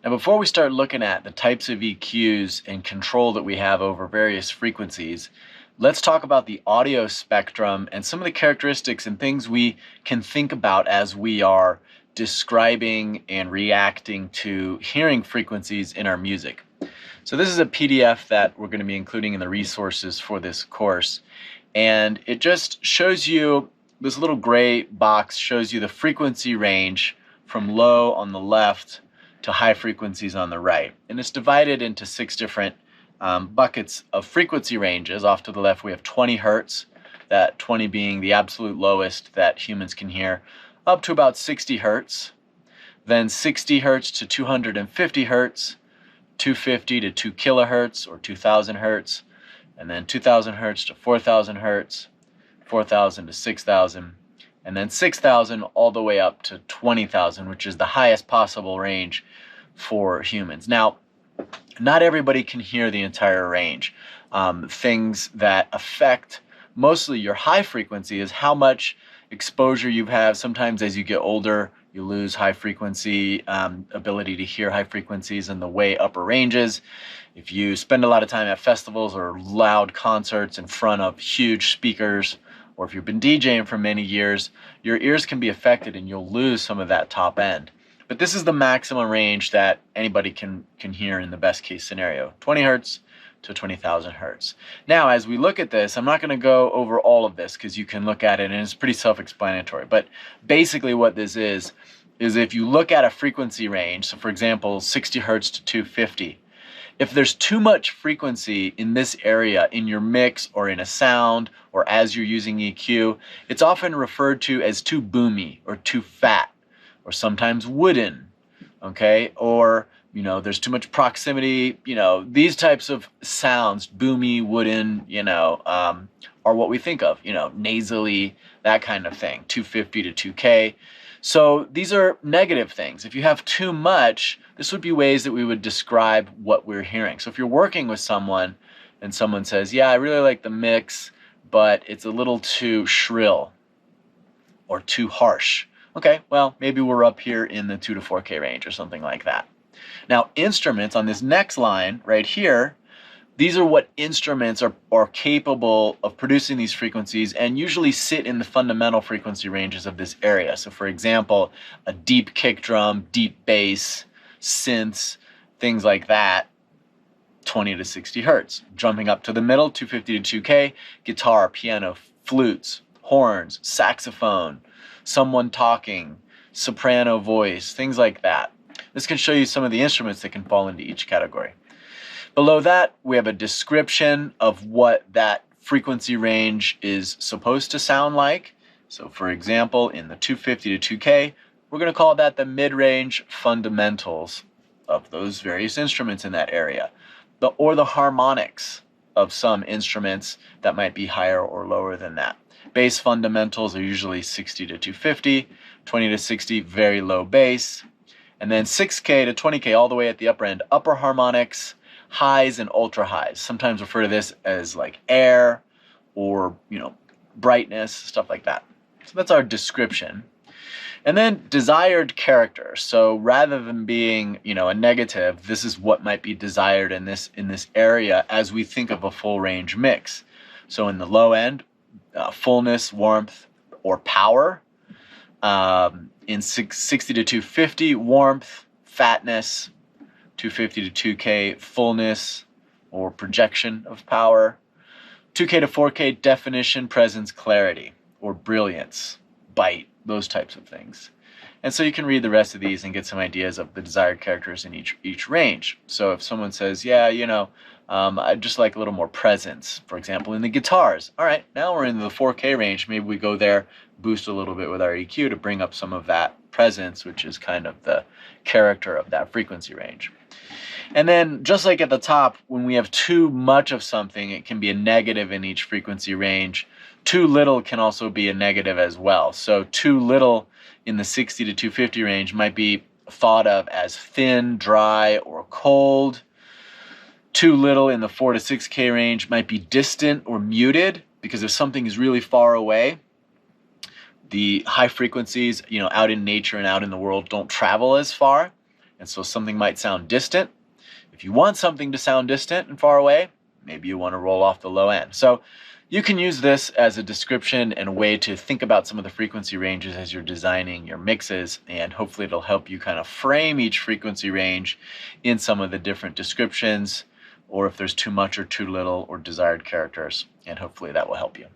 Now, before we start looking at the types of EQs and control that we have over various frequencies, let's talk about the audio spectrum and some of the characteristics and things we can think about as we are describing and reacting to hearing frequencies in our music. So this is a PDF that we're going to be including in the resources for this course, and it just shows you, this little gray box shows you the frequency range from low on the left to high frequencies on the right. And it's divided into 6 different buckets of frequency ranges. Off to the left we have 20 hertz, that 20 being the absolute lowest that humans can hear, up to about 60 hertz, then 60 hertz to 250 hertz, 250 to 2 kilohertz or 2000 hertz, and then 2000 hertz to 4000 hertz, 4000 to 6000, and then 6000 all the way up to 20,000, which is the highest possible range for humans. Now, not everybody can hear the entire range. Things that affect mostly your high frequency is how much exposure you have. Sometimes as you get older, you lose high frequency ability to hear high frequencies in the way upper ranges. If you spend a lot of time at festivals or loud concerts in front of huge speakers, or if you've been DJing for many years, your ears can be affected and you'll lose some of that top end. But this is the maximum range that anybody can hear in the best case scenario, 20 hertz to 20,000 hertz. Now, as we look at this, I'm not going to go over all of this because you can look at it and it's pretty self-explanatory. But basically what this is if you look at a frequency range, so for example, 60 hertz to 250, if there's too much frequency in this area in your mix or in a sound or as you're using EQ, it's often referred to as too boomy or too fat or sometimes wooden, okay? Or, you know, there's too much proximity, you know, these types of sounds, boomy, wooden, you know, are what we think of, you know, nasally, that kind of thing, 250 to 2K. So these are negative things. If you have too much, this would be ways that we would describe what we're hearing. So if you're working with someone and someone says, yeah, I really like the mix, but it's a little too shrill or too harsh. Okay, well, maybe we're up here in the 2 to 4K range or something like that. Now, instruments on this next line right here, these are what instruments are capable of producing these frequencies and usually sit in the fundamental frequency ranges of this area. So for example, a deep kick drum, deep bass, synths, things like that, 20 to 60 hertz. Jumping up to the middle, 250 to 2K, guitar, piano, flutes, horns, saxophone, someone talking, soprano voice, things like that. This can show you some of the instruments that can fall into each category. Below that, we have a description of what that frequency range is supposed to sound like. So for example, in the 250 to 2K, we're going to call that the mid-range fundamentals of those various instruments in that area, or the harmonics of some instruments that might be higher or lower than that. Bass fundamentals are usually 60 to 250, 20 to 60, very low bass, and then 6K to 20K all the way at the upper end, upper harmonics, highs and ultra highs. Sometimes refer to this as like air or, you know, brightness, stuff like that. So that's our description. And then desired character. So rather than being, you know, a negative, this is what might be desired in this area as we think of a full range mix. So in the low end, fullness, warmth, or power. In 60 to 250, warmth, fatness. 250 to 2K, fullness or projection of power. 2K to 4K, definition, presence, clarity, or brilliance, bite, those types of things. And so you can read the rest of these and get some ideas of the desired characters in each range. So if someone says, yeah, you know, I'd just like a little more presence, for example, in the guitars. All right, now we're in the 4K range. Maybe we go there, boost a little bit with our EQ to bring up some of that presence, which is kind of the character of that frequency range. And then just like at the top, when we have too much of something, it can be a negative in each frequency range. Too little can also be a negative as well. So too little in the 60 to 250 range might be thought of as thin, dry, or cold. Too little in the 4 to 6K range might be distant or muted, because if something is really far away, the high frequencies, you know, out in nature and out in the world don't travel as far. And so something might sound distant. If you want something to sound distant and far away, maybe you want to roll off the low end. So you can use this as a description and a way to think about some of the frequency ranges as you're designing your mixes, and hopefully it'll help you kind of frame each frequency range in some of the different descriptions, or if there's too much or too little or desired characters, and hopefully that will help you.